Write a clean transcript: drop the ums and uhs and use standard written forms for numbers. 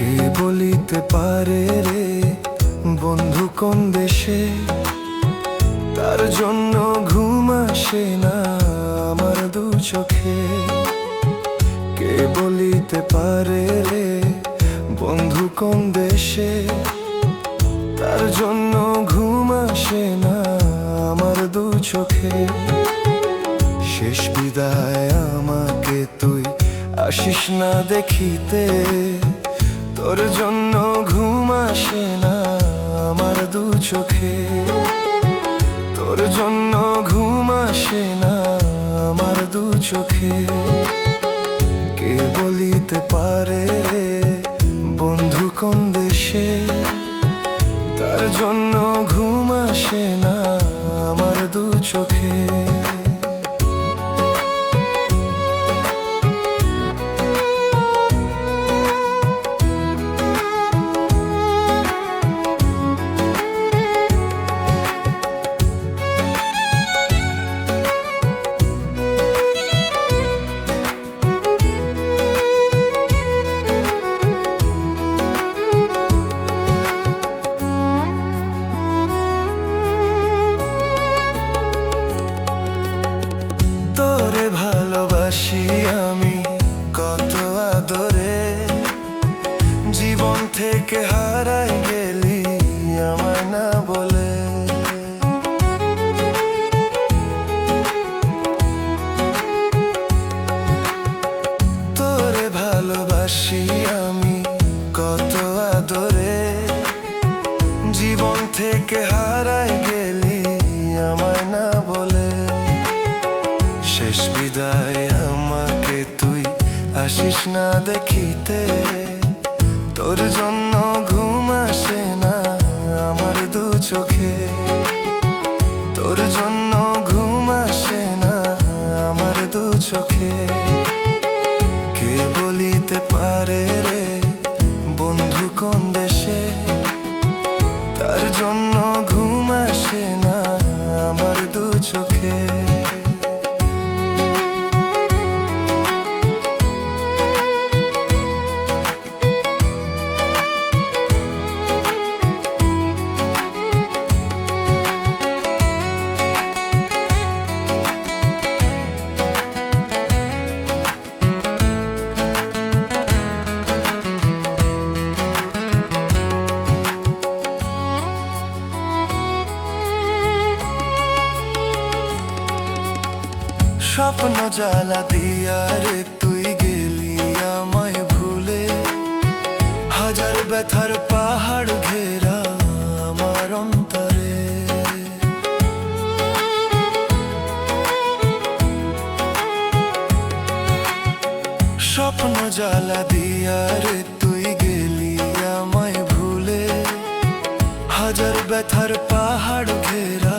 কে বলিতে পারে রে বন্ধু কোন দেশে, তার জন্য ঘুম আসে না আমার দু চোখে। কে বলিতে পারে রে বন্ধু কোন দেশে, তার জন্য ঘুম আসে না আমার দু চোখে। শেষ বিদায় আমাকে তুই আসিস না দেখিতে, তোর জন্য ঘুম আসে না আমার দু চোখে। তোর জন্য ঘুম আসে না আমার দু চোখে। কে বলিতে পারে রে বন্ধু কোন দেশে, তার জন্য ঘুম আসে না আমার দু চোখে। তোরে ভালোবাসি আমি কত আদরে, জীবন থেকে হারাই গেলি আমার না বলে। তোরে ভালোবাসি আমি কত আদরে, জীবন থেকে হারাই গেলি আমার না বলে। শেষ বিদায় আমাকে তুই আসিস না দেখিতে, তোর জন্য ঘুম আসে না আমার দু চোখে। তোর জন্য ঘুম আসে না আমার দু চোখে। কে বলিতে পারে রে বন্ধু কোন দেশে, তার জন্য ঘুম আসে না আমার দু চোখে। স্বপ্ন জ্বালা দিয়া রে তুই গেলি আমায় ভুলে, হাজার ব্যথার পাহাড় ঘেরা আমার অন্তরে। স্বপ্ন জ্বালা দিয়া রে তুই গেলি আমায় ভুলে, হাজার ব্যথার পাহাড় ঘেরা